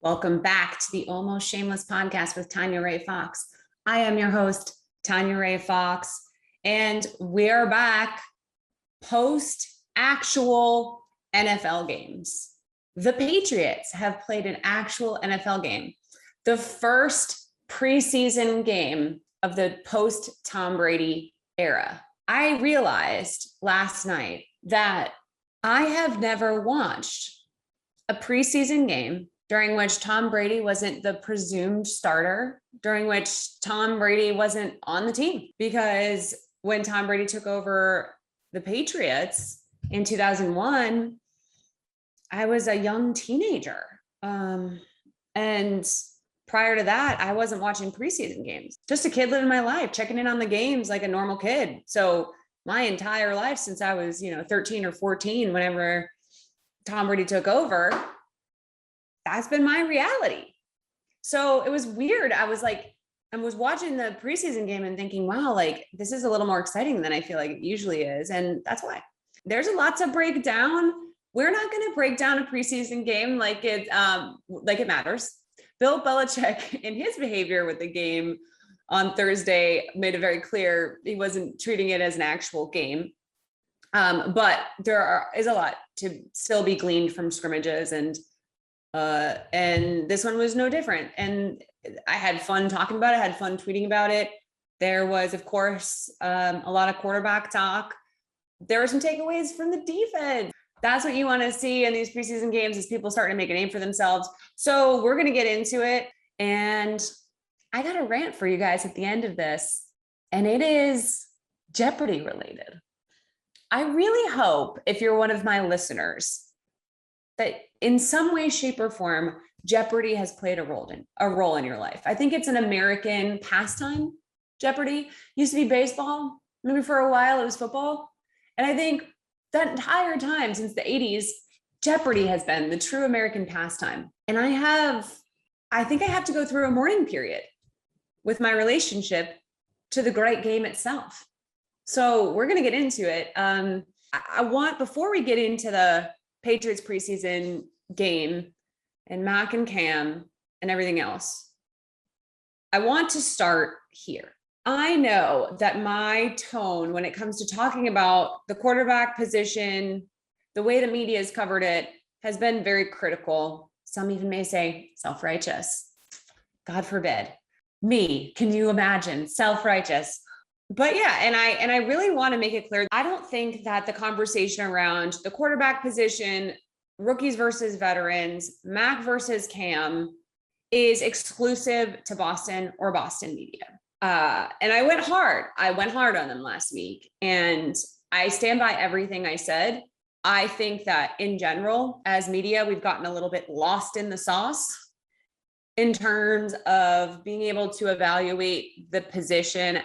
Welcome back to the Almost Shameless podcast with Tanya Ray Fox. I am your host, Tanya Ray Fox, and we're back post actual NFL games. The Patriots have played an actual NFL game, the first preseason game of the post Tom Brady era. I realized last night that I have never watched a preseason game during which Tom Brady wasn't the presumed starter, during which Tom Brady wasn't on the team. Because when Tom Brady took over the Patriots in 2001, I was a young teenager. And prior to that, I wasn't watching preseason games. Just a kid living my life, checking in on the games like a normal kid. So my entire life since I was, 13 or 14, whenever Tom Brady took over, that's been my reality. So it was weird. I was watching the preseason game and thinking, wow, like this is a little more exciting than I feel like it usually is. And that's why there's a lot to break down. We're not going to break down a preseason game like it matters. Bill Belichick, in his behavior with the game on Thursday, made it very clear he wasn't treating it as an actual game. But there is a lot to still be gleaned from scrimmages, and this one was no different. And I had fun talking about it, had fun tweeting about it. There was, of course, a lot of quarterback talk. There were some takeaways from the defense. That's what you want to see in these preseason games, is people starting to make a name for themselves. So we're going to get into it. And I got a rant for you guys at the end of this, and it is Jeopardy related. I really hope, if you're one of my listeners, that in some way, shape, or form, Jeopardy has played a role in your life. I think it's an American pastime. Jeopardy used to be baseball. Maybe for a while it was football. And I think that entire time since the 80s, Jeopardy has been the true American pastime. And I think I have to go through a mourning period with my relationship to the great game itself. So we're going to get into it. Before we get into the Patriots preseason game and Mac and Cam and everything else, I want to start here. I know that my tone when it comes to talking about the quarterback position, the way the media has covered it, has been very critical. Some even may say self-righteous. God forbid. Me, can you imagine? Self-righteous. But yeah, and I really want to make it clear, I don't think that the conversation around the quarterback position, rookies versus veterans, Mac versus Cam, is exclusive to Boston or Boston media. And I went hard on them last week, and I stand by everything I said. I think that in general, as media, we've gotten a little bit lost in the sauce in terms of being able to evaluate the position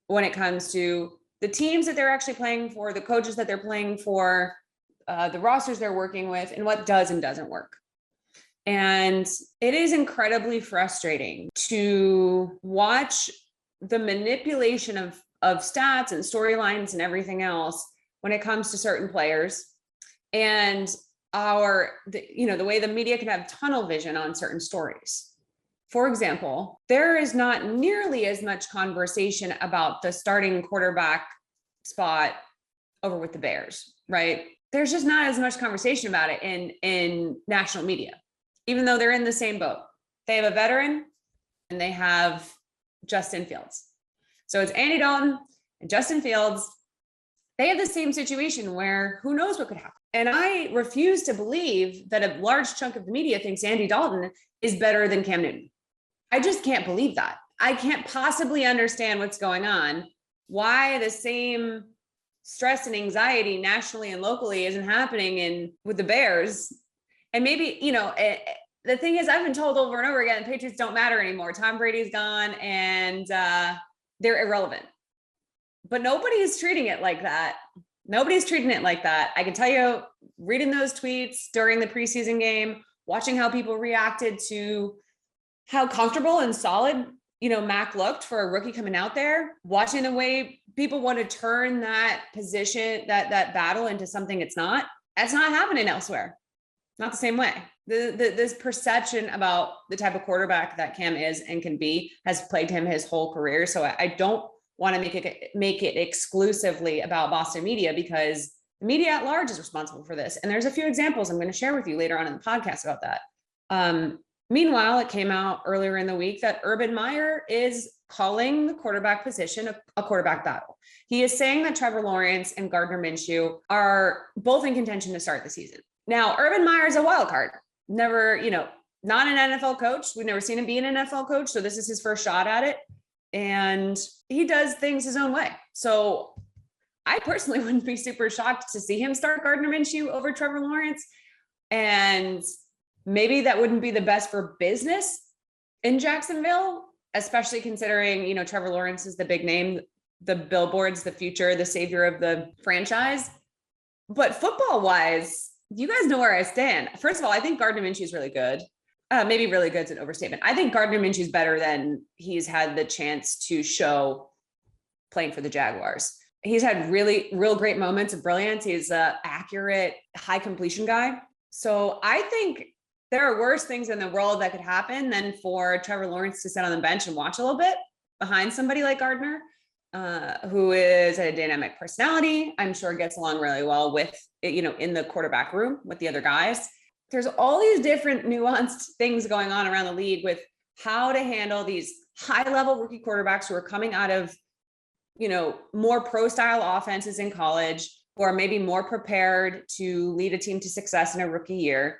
when it comes to the teams that they're actually playing for, the coaches that they're playing for, the rosters they're working with, and what does and doesn't work. And it is incredibly frustrating to watch the manipulation of stats and storylines and everything else when it comes to certain players, and the way the media can have tunnel vision on certain stories. For example, there is not nearly as much conversation about the starting quarterback spot over with the Bears, right? There's just not as much conversation about it in national media, even though they're in the same boat. They have a veteran and they have Justin Fields. So it's Andy Dalton and Justin Fields. They have the same situation where who knows what could happen. And I refuse to believe that a large chunk of the media thinks Andy Dalton is better than Cam Newton. I just can't believe that. I can't possibly understand what's going on, why the same stress and anxiety nationally and locally isn't happening with the Bears. And maybe, the thing is, I've been told over and over again, the Patriots don't matter anymore. Tom Brady's gone and they're irrelevant. But nobody's treating it like that. Nobody's treating it like that. I can tell you, reading those tweets during the preseason game, watching how people reacted to how comfortable and solid, Mac looked for a rookie coming out there, watching the way people want to turn that position, that battle into something it's not. That's not happening elsewhere. Not the same way. This perception about the type of quarterback that Cam is and can be has plagued him his whole career. So I don't want to make it exclusively about Boston media, because the media at large is responsible for this. And there's a few examples I'm going to share with you later on in the podcast about that. Meanwhile, it came out earlier in the week that Urban Meyer is calling the quarterback position a quarterback battle. He is saying that Trevor Lawrence and Gardner Minshew are both in contention to start the season. Now, Urban Meyer is a wild card. Never, not an NFL coach. We've never seen him be an NFL coach. So this is his first shot at it. And he does things his own way. So I personally wouldn't be super shocked to see him start Gardner Minshew over Trevor Lawrence. And maybe that wouldn't be the best for business in Jacksonville, especially considering, Trevor Lawrence is the big name, the billboards, the future, the savior of the franchise. But football wise, you guys know where I stand. First of all, I think Gardner Minshew is really good. Maybe really good is an overstatement. I think Gardner Minshew is better than he's had the chance to show playing for the Jaguars. He's had real great moments of brilliance. He's an accurate, high completion guy. So I think there are worse things in the world that could happen than for Trevor Lawrence to sit on the bench and watch a little bit behind somebody like Gardner, who is a dynamic personality. I'm sure gets along really well with, in the quarterback room with the other guys. There's all these different nuanced things going on around the league with how to handle these high-level rookie quarterbacks who are coming out of, more pro-style offenses in college, who are maybe more prepared to lead a team to success in a rookie year,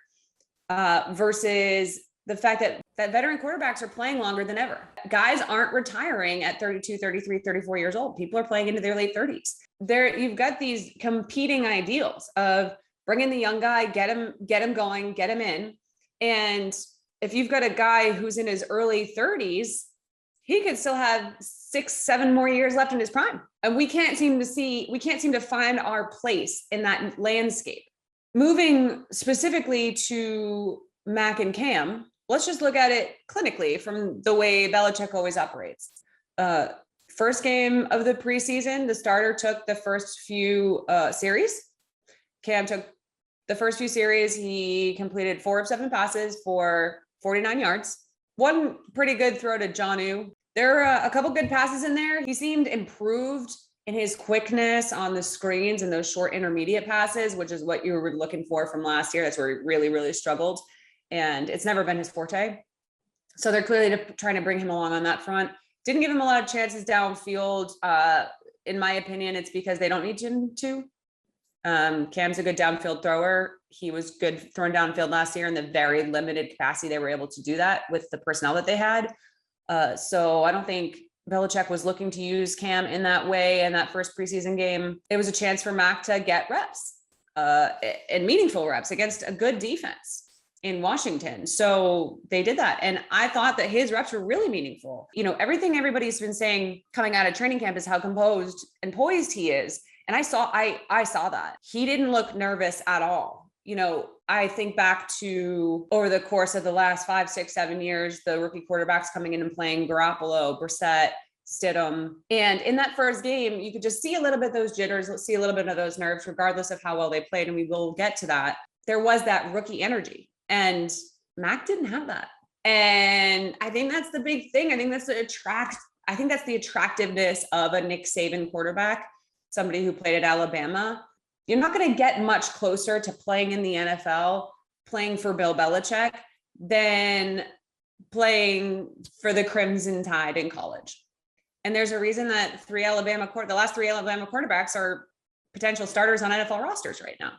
versus the fact that veteran quarterbacks are playing longer than ever. Guys aren't retiring at 32, 33, 34 years old. People are playing into their late 30s. You've got these competing ideals of bringing the young guy, get him going, get him in. And if you've got a guy who's in his early 30s, he could still have 6-7 more years left in his prime. And we can't seem to find our place in that landscape. Moving specifically to Mac and Cam, let's just look at it clinically from the way Belichick always operates. First game of the preseason, the starter took the first few series. Cam took the first few series. He completed 4 of 7 passes for 49 yards. One pretty good throw to Jonnu. There were a couple good passes in there. He seemed improved in his quickness on the screens and those short intermediate passes, which is what you were looking for from last year. That's where he really, really struggled. And it's never been his forte. So they're clearly trying to bring him along on that front. Didn't give him a lot of chances downfield. In my opinion, it's because they don't need him to. Cam's a good downfield thrower. He was good throwing downfield last year in the very limited capacity they were able to do that with the personnel that they had. So I don't think Belichick was looking to use Cam in that way in that first preseason game. It was a chance for Mac to get reps and meaningful reps against a good defense in Washington. So they did that. And I thought that his reps were really meaningful. Everything everybody's been saying coming out of training camp is how composed and poised he is. And I saw that. He didn't look nervous at all. I think back to over the course of the last 5, 6, 7 years, the rookie quarterbacks coming in and playing Garoppolo, Brissett, Stidham. And in that first game, you could just see a little bit of those jitters, see a little bit of those nerves, regardless of how well they played. And we will get to that. There was that rookie energy. And Mac didn't have that. And I think that's the big thing. I think that's the attractiveness of a Nick Saban quarterback, somebody who played at Alabama. You're not going to get much closer to playing in the NFL, playing for Bill Belichick, than playing for the Crimson Tide in college. And there's a reason that the last 3 Alabama quarterbacks are potential starters on NFL rosters right now.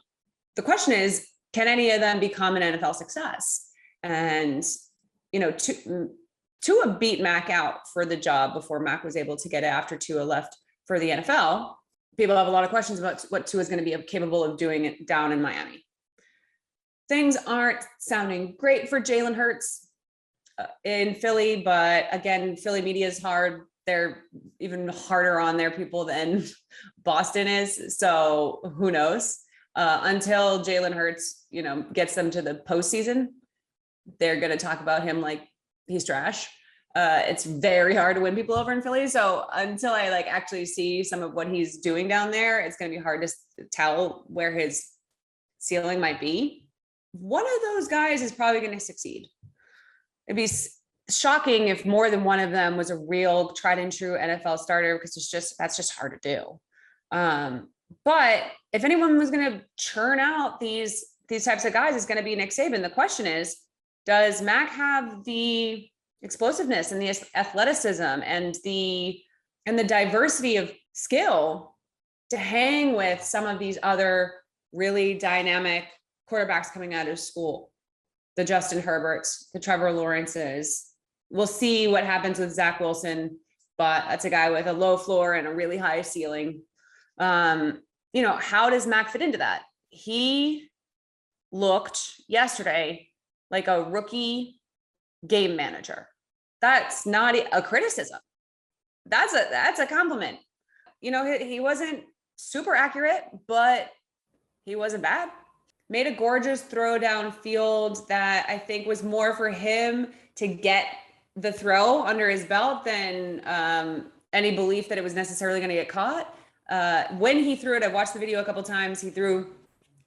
The question is, can any of them become an NFL success? And, Tua beat Mac out for the job before Mac was able to get it after Tua left for the NFL. People have a lot of questions about what Tua is going to be capable of doing it down in Miami. Things aren't sounding great for Jalen Hurts in Philly, but again, Philly media is hard. They're even harder on their people than Boston is. So who knows? Until Jalen Hurts, gets them to the postseason, they're going to talk about him like he's trash. It's very hard to win people over in Philly. So until I actually see some of what he's doing down there, it's going to be hard to tell where his ceiling might be. one of those guys is probably going to succeed. It'd be shocking if more than one of them was a real tried and true NFL starter, because that's just hard to do. But if anyone was going to churn out these types of guys, it's going to be Nick Saban. The question is, does Mac have the explosiveness and the athleticism and the diversity of skill to hang with some of these other really dynamic quarterbacks coming out of school? The Justin Herberts, the Trevor Lawrences. We'll see what happens with Zach Wilson, but that's a guy with a low floor and a really high ceiling. How does Mac fit into that? He looked yesterday like a rookie game manager. That's not a criticism. That's a compliment. He wasn't super accurate, but he wasn't bad. Made a gorgeous throw downfield that I think was more for him to get the throw under his belt than any belief that it was necessarily going to get caught. When he threw it, I watched the video a couple of times. He threw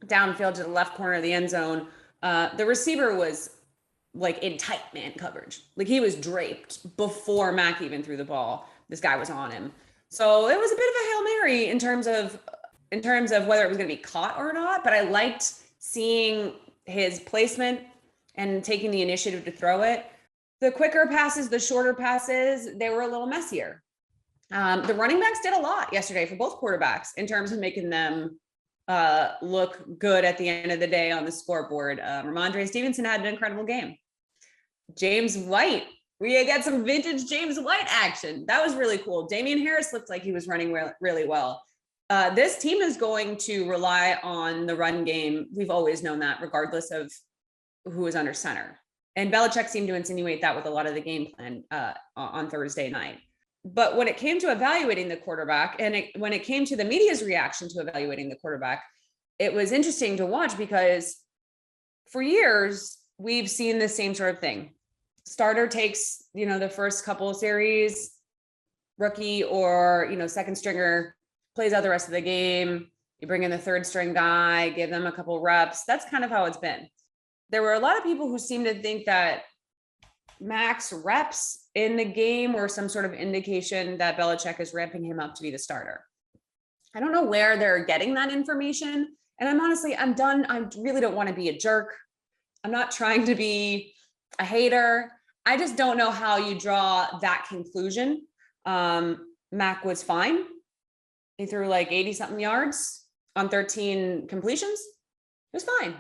downfield to the left corner of the end zone. The receiver was like in tight man coverage. Like he was draped before Mac even threw the ball. This guy was on him. So it was a bit of a Hail Mary in terms of whether it was going to be caught or not. But I liked seeing his placement and taking the initiative to throw it. The quicker passes, the shorter passes, they were a little messier. The running backs did a lot yesterday for both quarterbacks in terms of making them look good at the end of the day on the scoreboard. Ramondre Stevenson had an incredible game. James White, we got some vintage James White action. That was really cool. Damian Harris looked like he was running really well. This team is going to rely on the run game. We've always known that, regardless of who is under center. And Belichick seemed to insinuate that with a lot of the game plan on Thursday night. But when it came to evaluating the quarterback, and when it came to the media's reaction to evaluating the quarterback, it was interesting to watch because for years, we've seen the same sort of thing. Starter takes, the first couple of series, rookie or, second stringer plays out the rest of the game. You bring in the third string guy, give them a couple reps. That's kind of how it's been. There were a lot of people who seemed to think that Mac's reps in the game were some sort of indication that Belichick is ramping him up to be the starter. I don't know where they're getting that information. And I'm done. I really don't want to be a jerk. I'm not trying to be a hater. I just don't know how you draw that conclusion. Mac was fine. He threw like 80 something yards on 13 completions. It was fine.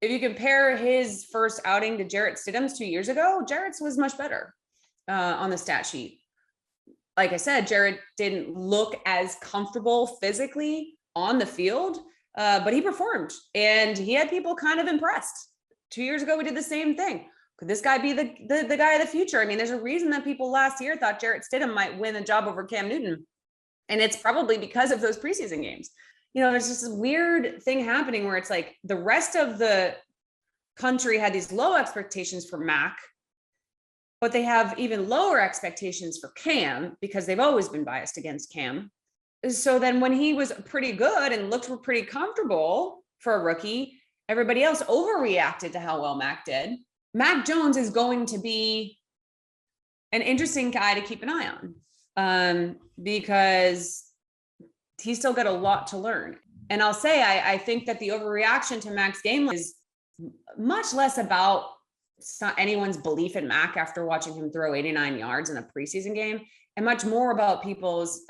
If you compare his first outing to Jarrett Stidham's 2 years ago, Jarrett's was much better on the stat sheet. Like I said, Jarrett didn't look as comfortable physically on the field, but he performed and he had people kind of impressed. 2 years ago, we did the same thing. Could this guy be the guy of the future? I mean, there's a reason that people last year thought Jarrett Stidham might win the job over Cam Newton. And it's probably because of those preseason games. There's just this weird thing happening where it's like the rest of the country had these low expectations for Mac, but they have even lower expectations for Cam because they've always been biased against Cam. So then when he was pretty good and looked pretty comfortable for a rookie, everybody else overreacted to how well Mac did. Mac Jones is going to be an interesting guy to keep an eye on because he's still got a lot to learn. And I'll say, I think that the overreaction to Mac's game is much less about anyone's belief in Mac after watching him throw 89 yards in a preseason game, and much more about people's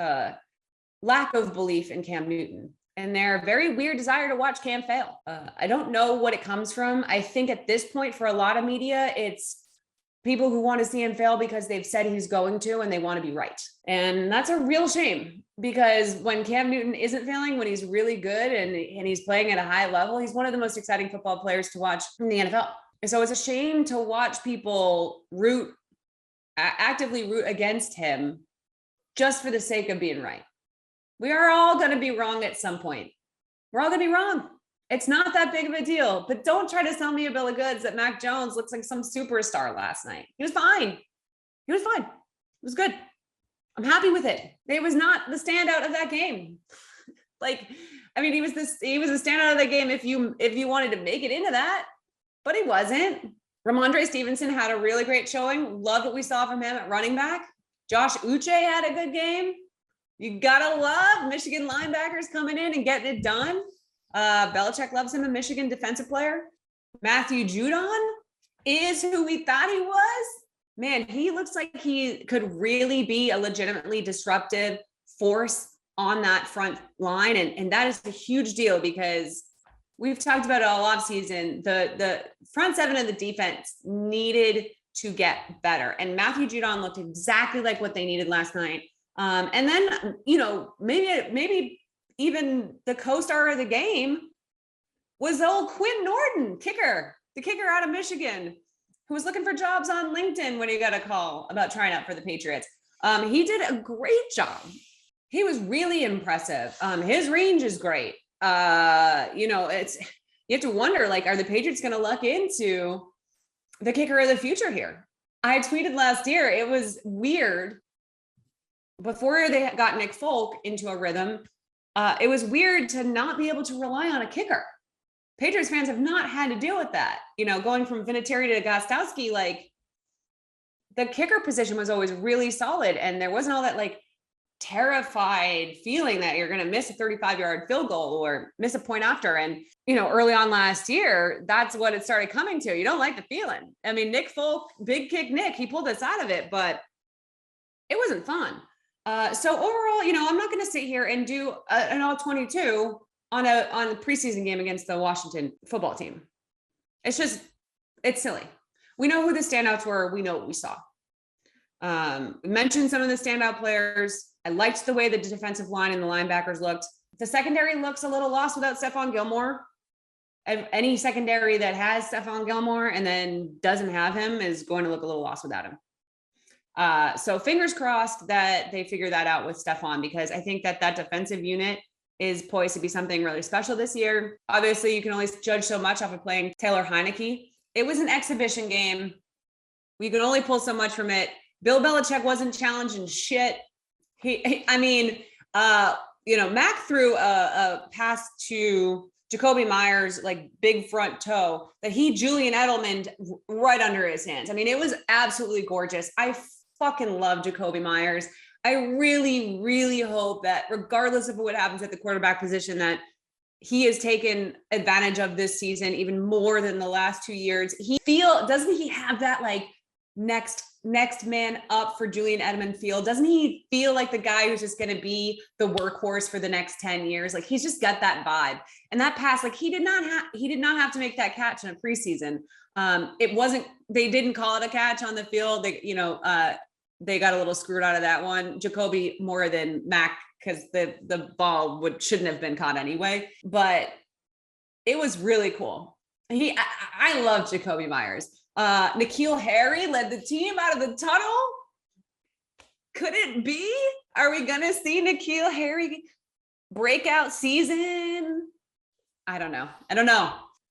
lack of belief in Cam Newton and their very weird desire to watch Cam fail. I don't know what it comes from. I think at this point, for a lot of media, it's people who want to see him fail because they've said he's going to, and they want to be right. And that's a real shame because when Cam Newton isn't failing, when he's really good and he's playing at a high level, he's one of the most exciting football players to watch in the NFL. And so it's a shame to watch people actively root against him just for the sake of being right. We are all going to be wrong at some point. We're all going to be wrong. It's not that big of a deal, but don't try to sell me a bill of goods that Mac Jones looks like some superstar last night. He was fine. He was fine. It was good. I'm happy with it. It was not the standout of that game. Like, I mean, he was a standout of the game if you wanted to make it into that, but he wasn't. Ramondre Stevenson had a really great showing. Loved what we saw from him at running back. Josh Uche had a good game. You gotta love Michigan linebackers coming in and getting it done. Belichick loves him, a Michigan defensive player. Matthew Judon is who we thought he was. Man, he looks like he could really be a legitimately disruptive force on that front line. And that is a huge deal because we've talked about it all offseason. The front seven of the defense needed to get better. And Matthew Judon looked exactly like what they needed last night. And then, maybe even the co-star of the game was old Quinn Norton, the kicker out of Michigan, who was looking for jobs on LinkedIn when he got a call about trying out for the Patriots. He did a great job. He was really impressive. His range is great. You have to wonder, like, are the Patriots going to luck into the kicker of the future here? I tweeted last year, it was weird. Before they got Nick Folk into a rhythm, it was weird to not be able to rely on a kicker. Patriots fans have not had to deal with that. Going from Vinatieri to Gostowski, like, the kicker position was always really solid. And there wasn't all that, like, terrified feeling that you're going to miss a 35-yard field goal or miss a point after. And, early on last year, that's what it started coming to. You don't like the feeling. I mean, Nick Folk, big kick Nick, he pulled us out of it, but it wasn't fun. So overall, I'm not going to sit here and do an all 22 on a preseason game against the Washington football team. It's silly. We know who the standouts were. We know what we saw. We mentioned some of the standout players. I liked the way the defensive line and the linebackers looked. The secondary looks a little lost without Stephon Gilmore. Any secondary that has Stephon Gilmore and then doesn't have him is going to look a little lost without him. So fingers crossed that they figure that out with Stephon, because I think that defensive unit is poised to be something really special this year. Obviously, you can only judge so much off of playing Taylor Heineke. It was an exhibition game. We could only pull so much from it. Bill Belichick wasn't challenging shit. Mac threw a pass to Jacoby Myers, like big front toe, that Julian Edelman right under his hands. I mean, it was absolutely gorgeous. I fucking love Jacoby Myers. I really, really hope that regardless of what happens at the quarterback position, that he has taken advantage of this season even more than the last 2 years. Doesn't he have that, like, next man up for Julian Edelman feel? Doesn't he feel like the guy who's just going to be the workhorse for the next 10 years? Like, he's just got that vibe. And that pass, like, he did not have to make that catch in a preseason. They didn't call it a catch on the field. They got a little screwed out of that one. Jacoby more than Mac, because the ball shouldn't have been caught anyway. But it was really cool. I love Jacoby Myers. N'Keal Harry led the team out of the tunnel. Could it be? Are we gonna see N'Keal Harry breakout season? I don't know.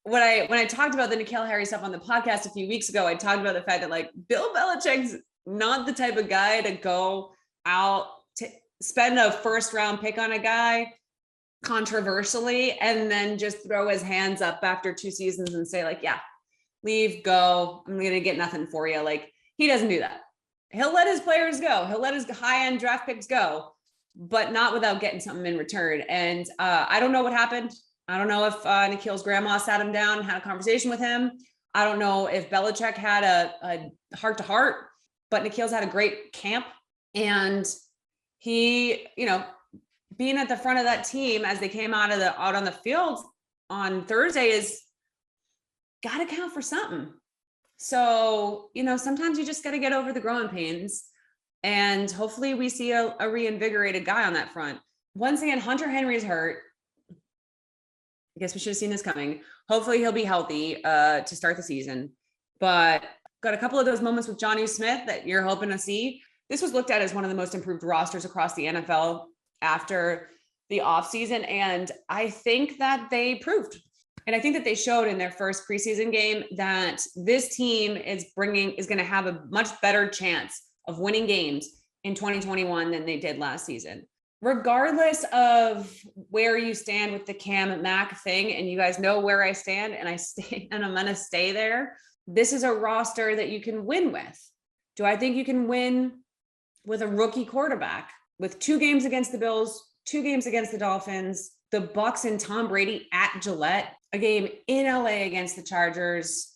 When I talked about the N'Keal Harry stuff on the podcast a few weeks ago, I talked about the fact that, like, Bill Belichick's not the type of guy to go out to spend a first round pick on a guy controversially and then just throw his hands up after 2 seasons and say, like, yeah, leave, go, I'm going to get nothing for you. Like, he doesn't do that. He'll let his players go. He'll let his high-end draft picks go, but not without getting something in return. And I don't know what happened. I don't know if N'Keal's grandma sat him down and had a conversation with him. I don't know if Belichick had a heart-to-heart, but N'Keal's had a great camp. And he, being at the front of that team as they came out on the field on Thursday is got to count for something. So, sometimes you just got to get over the growing pains, and hopefully we see a reinvigorated guy on that front. Once again, Hunter Henry is hurt. I guess we should have seen this coming. Hopefully he'll be healthy to start the season, but got a couple of those moments with Jonnu Smith that you're hoping to see. This was looked at as one of the most improved rosters across the NFL after the offseason, and I think that they proved. And I think that they showed in their first preseason game that this team is going to have a much better chance of winning games in 2021 than they did last season. regardless of where you stand with the Cam Mac thing, and you guys know where I stand, and I'm going to stay there. This is a roster that you can win with. Do I think you can win with a rookie quarterback with 2 games against the Bills, 2 games against the Dolphins, the Bucs and Tom Brady at Gillette, a game in LA against the Chargers,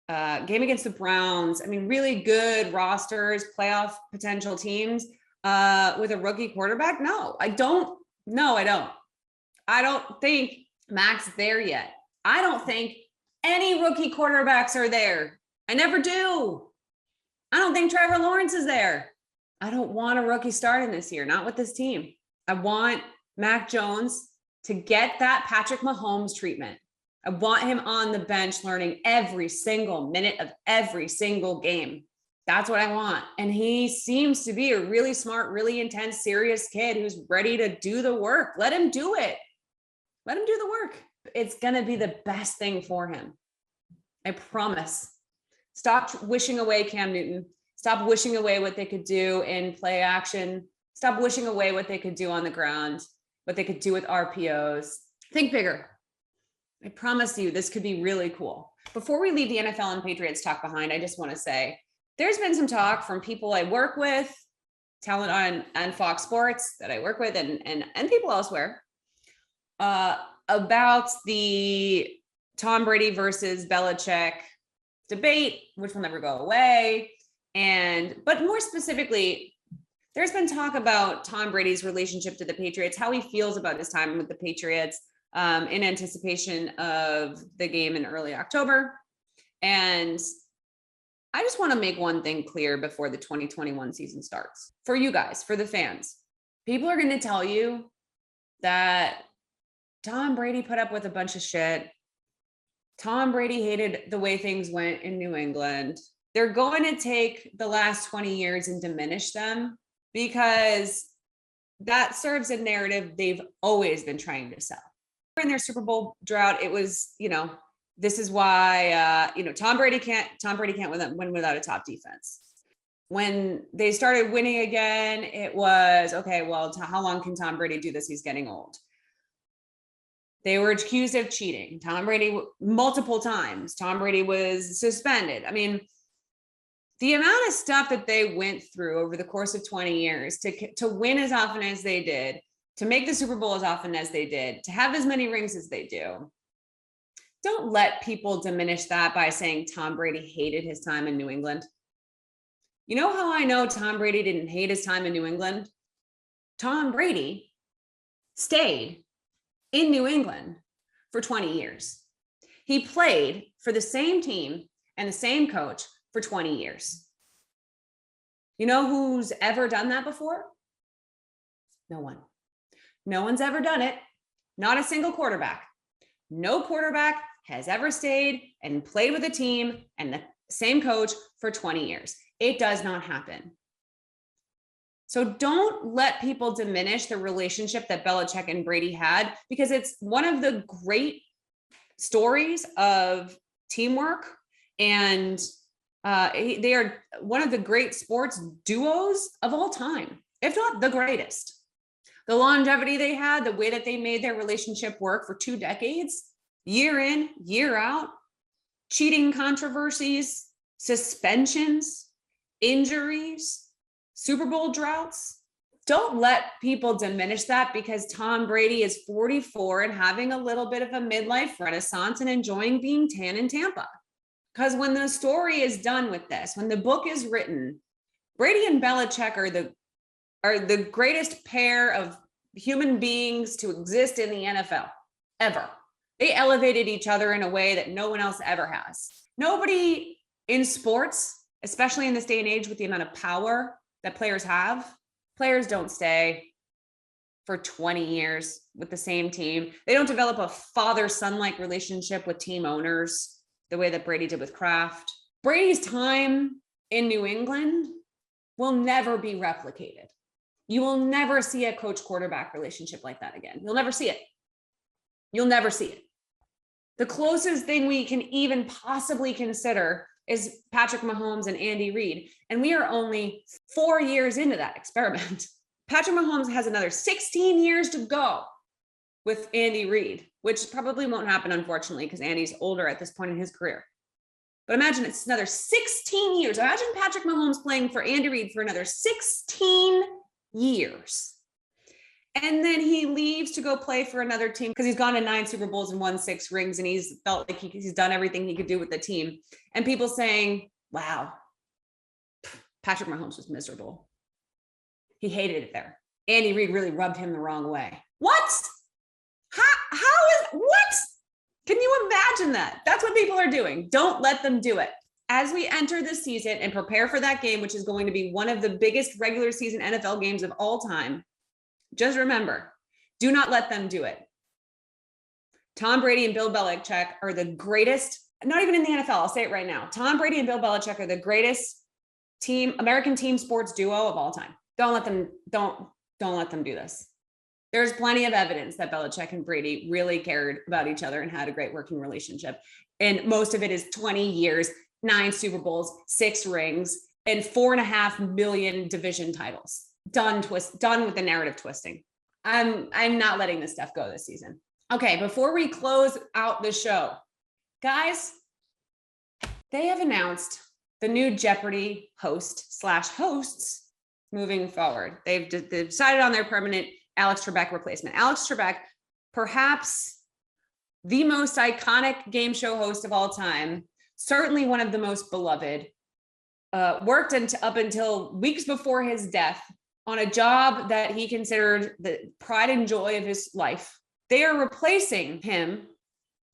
game against the Browns? I mean, really good rosters, playoff potential teams with a rookie quarterback? No, I don't. I don't think Mac's there yet. I don't think any rookie quarterbacks are there. I never do. I don't think Trevor Lawrence is there. I don't want a rookie starting this year, not with this team. I want Mac Jones to get that Patrick Mahomes treatment. I want him on the bench learning every single minute of every single game. That's what I want. And he seems to be a really smart, really intense, serious kid who's ready to do the work. Let him do it. Let him do the work. It's going to be the best thing for him. I promise. Stop wishing away Cam Newton. Stop wishing away what they could do in play action. Stop wishing away what they could do on the ground, what they could do with RPOs. Think bigger. I promise you, this could be really cool. Before we leave the NFL and Patriots talk behind, I just want to say, there's been some talk from people I work with, talent on Fox Sports that I work with, and people elsewhere, about the Tom Brady versus Belichick debate, which will never go away. But more specifically, there's been talk about Tom Brady's relationship to the Patriots, how he feels about his time with the Patriots in anticipation of the game in early October. And I just want to make one thing clear before the 2021 season starts. For you guys, for the fans, people are going to tell you that Tom Brady put up with a bunch of shit. Tom Brady hated the way things went in New England. They're going to take the last 20 years and diminish them because that serves a narrative they've always been trying to sell. In their Super Bowl drought, it was, this is why, Tom Brady can't win without a top defense. When they started winning again, it was, okay, well, how long can Tom Brady do this? He's getting old. They were accused of cheating. Tom Brady, multiple times. Tom Brady was suspended. I mean, the amount of stuff that they went through over the course of 20 years to win as often as they did, to make the Super Bowl as often as they did, to have as many rings as they do. Don't let people diminish that by saying Tom Brady hated his time in New England. You know how I know Tom Brady didn't hate his time in New England? Tom Brady stayed in New England for 20 years. He played for the same team and the same coach for 20 years. You know who's ever done that before? No one. No one's ever done it. Not a single quarterback. No quarterback has ever stayed and played with a team and the same coach for 20 years. It does not happen. So don't let people diminish the relationship that Belichick and Brady had, because it's one of the great stories of teamwork, and they are one of the great sports duos of all time, if not the greatest. The longevity they had, the way that they made their relationship work for 2 decades, year in, year out, cheating controversies, suspensions, injuries, Super Bowl droughts. Don't let people diminish that because Tom Brady is 44 and having a little bit of a midlife renaissance and enjoying being tan in Tampa. Because when the story is done with this, when the book is written, Brady and Belichick are the greatest pair of human beings to exist in the NFL ever. They elevated each other in a way that no one else ever has. Nobody in sports, especially in this day and age with the amount of power that players have, players don't stay for 20 years with the same team. They don't develop a father-son-like relationship with team owners the way that Brady did with Kraft. Brady's time in New England will never be replicated. You will never see a coach-quarterback relationship like that again. You'll never see it. You'll never see it. The closest thing we can even possibly consider is Patrick Mahomes and Andy Reid. And we are only 4 years into that experiment. Patrick Mahomes has another 16 years to go with Andy Reid, which probably won't happen, unfortunately, because Andy's older at this point in his career. But imagine it's another 16 years. Imagine Patrick Mahomes playing for Andy Reid for another 16 years. And then he leaves to go play for another team because he's gone to 9 Super Bowls and won 6 rings. And he's felt like he's done everything he could do with the team. And people saying, wow, Patrick Mahomes was miserable. He hated it there. Andy Reid really rubbed him the wrong way. What? What? Can you imagine that? That's what people are doing. Don't let them do it. As we enter this season and prepare for that game, which is going to be one of the biggest regular season NFL games of all time, just remember, do not let them do it. Tom Brady and Bill Belichick are the greatest, not even in the NFL, I'll say it right now. Tom Brady and Bill Belichick are the greatest American team sports duo of all time. Don't let them do this. There's plenty of evidence that Belichick and Brady really cared about each other and had a great working relationship. And most of it is 20 years, 9 Super Bowls, 6 rings, and 4.5 million division titles. Done with the narrative twisting. I'm not letting this stuff go this season. Okay, before we close out the show, guys, they have announced the new Jeopardy hosts moving forward. They've decided on their permanent Alex Trebek replacement. Alex Trebek, perhaps the most iconic game show host of all time, certainly one of the most beloved, worked up until weeks before his death on a job that he considered the pride and joy of his life. They are replacing him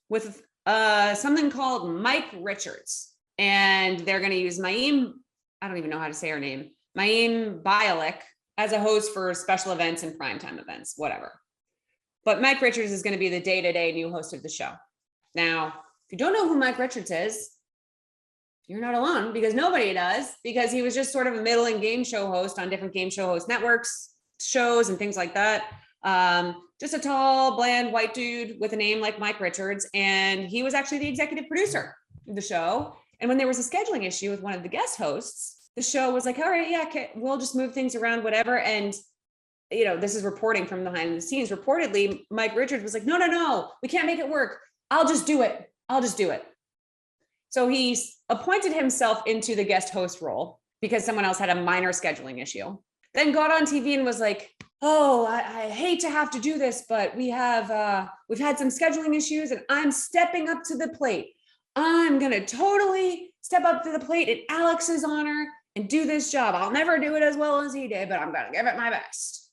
with something called Mike Richards. And they're going to use Mayim, I don't even know how to say her name, Mayim Bialik, as a host for special events and primetime events, whatever. But Mike Richards is going to be the day-to-day new host of the show. Now, if you don't know who Mike Richards is, you're not alone, because nobody does, because he was just sort of a middling game show host on different game show host networks, shows, and things like that. Just a tall, bland, white dude with a name like Mike Richards. And he was actually the executive producer of the show. And when there was a scheduling issue with one of the guest hosts, the show was like, all right, yeah, okay, we'll just move things around, whatever. And, you know, this is reporting from behind the scenes. Reportedly, Mike Richards was like, no, we can't make it work. I'll just do it. So he appointed himself into the guest host role because someone else had a minor scheduling issue. Then got on TV and was like, oh, I hate to have to do this, but we've had some scheduling issues and I'm stepping up to the plate. I'm going to totally step up to the plate in Alex's honor and do this job. I'll never do it as well as he did, but I'm going to give it my best.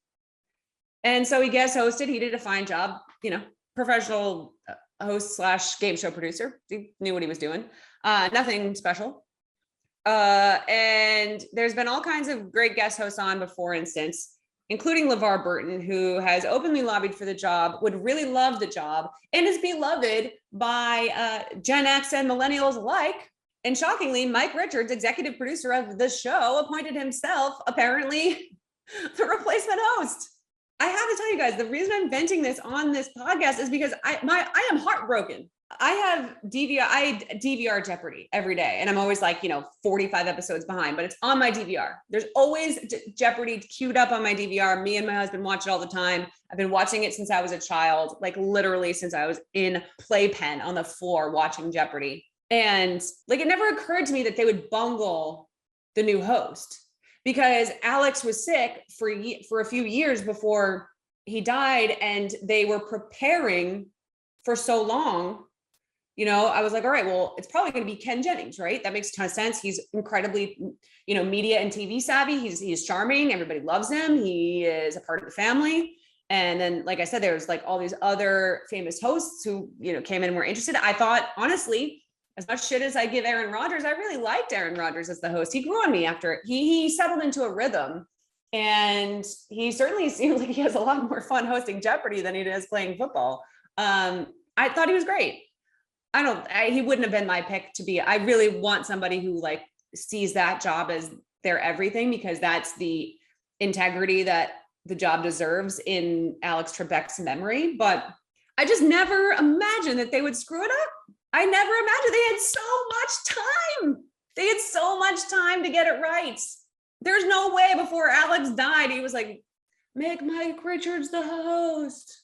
And so he guest hosted. He did a fine job, professional host / game show producer. He knew what he was doing. Nothing special. And there's been all kinds of great guest hosts on before, instance, including LeVar Burton, who has openly lobbied for the job, would really love the job, and is beloved by Gen X and millennials alike. And shockingly, Mike Richards, executive producer of the show, appointed himself, apparently, the replacement host. I have to tell you guys, the reason I'm venting this on this podcast is because I am heartbroken. I DVR Jeopardy every day, and I'm always like, 45 episodes behind, but it's on my DVR. There's always Jeopardy queued up on my DVR. Me and my husband watch it all the time. I've been watching it since I was a child, like literally since I was in playpen on the floor watching Jeopardy. And like, it never occurred to me that they would bungle the new host, because Alex was sick for a few years before he died, and they were preparing for so long. I was like, all right, well, it's probably going to be Ken Jennings, right? That makes a ton of sense. He's incredibly, media and TV savvy. He's charming. Everybody loves him. He is a part of the family. And then, like I said, there's like all these other famous hosts who, came in and were interested. I thought, honestly, as much shit as I give Aaron Rodgers, I really liked Aaron Rodgers as the host. He grew on me after he settled into a rhythm. And he certainly seems like he has a lot more fun hosting Jeopardy than he does playing football. I thought he was great. He wouldn't have been my pick to be. I really want somebody who like sees that job as their everything, because that's the integrity that the job deserves in Alex Trebek's memory. But I just never imagined that they would screw it up. I never imagined. They had so much time. They had so much time to get it right. There's no way before Alex died, he was like, make Mike Richards the host.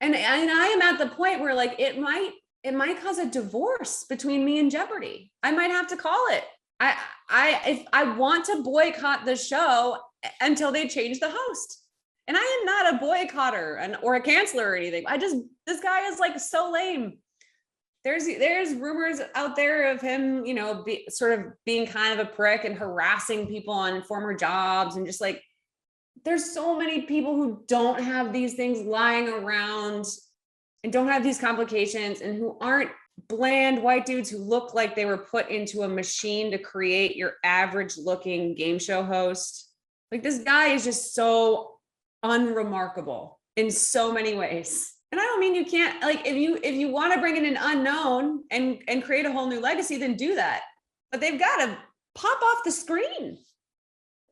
And I am at the point where like it might cause a divorce between me and Jeopardy. I might have to call it. If I want to boycott the show until they change the host. And I am not a boycotter or a canceler or anything. This guy is like so lame. There's rumors out there of him, sort of being kind of a prick and harassing people on former jobs, and just like, there's so many people who don't have these things lying around and don't have these complications, and who aren't bland white dudes who look like they were put into a machine to create your average looking game show host. Like, this guy is just so unremarkable in so many ways. And I don't mean you can't, like, if you want to bring in an unknown and create a whole new legacy, then do that. But they've got to pop off the screen,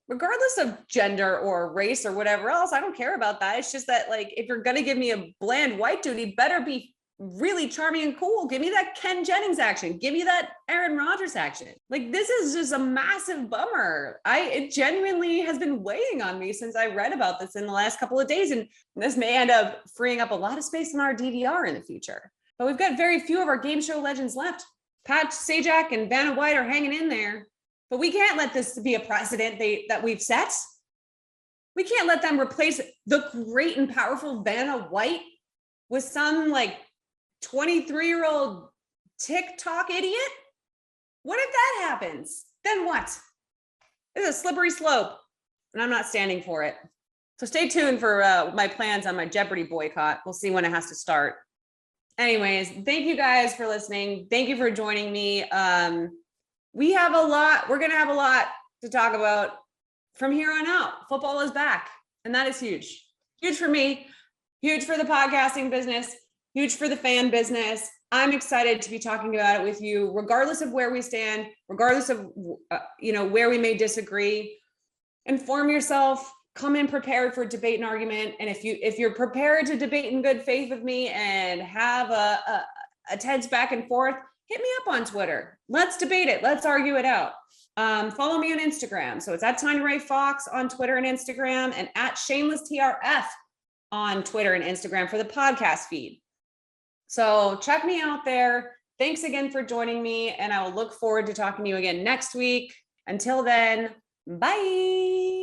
regardless of gender or race or whatever else. I don't care about that. It's just that, like, if you're going to give me a bland white dude, he better be really charming and cool. Give me that Ken Jennings action. Give me that Aaron Rodgers action. Like, this is just a massive bummer. It genuinely has been weighing on me since I read about this in the last couple of days. And this may end up freeing up a lot of space in our DVR in the future. But we've got very few of our game show legends left. Pat Sajak and Vanna White are hanging in there. But we can't let this be a precedent that we've set. We can't let them replace the great and powerful Vanna White with some like 23-year-old TikTok idiot. What if that happens? Then what? It's a slippery slope, and I'm not standing for it. So stay tuned for my plans on my Jeopardy boycott. We'll see when it has to start. Anyways, thank you guys for listening. Thank you for joining me. We're going to have a lot to talk about from here on out. Football is back, and that is huge. Huge for me, huge for the podcasting business, huge for the fan business. I'm excited to be talking about it with you, regardless of where we stand, regardless of, where we may disagree. Inform yourself, come in prepared for debate and argument. And if you're prepared to debate in good faith with me and have a tense back and forth, hit me up on Twitter. Let's debate it. Let's argue it out. Follow me on Instagram. So it's at Tanya Ray Fox on Twitter and Instagram, and at Shameless TRF on Twitter and Instagram for the podcast feed. So check me out there. Thanks again for joining me, and I will look forward to talking to you again next week. Until then, bye.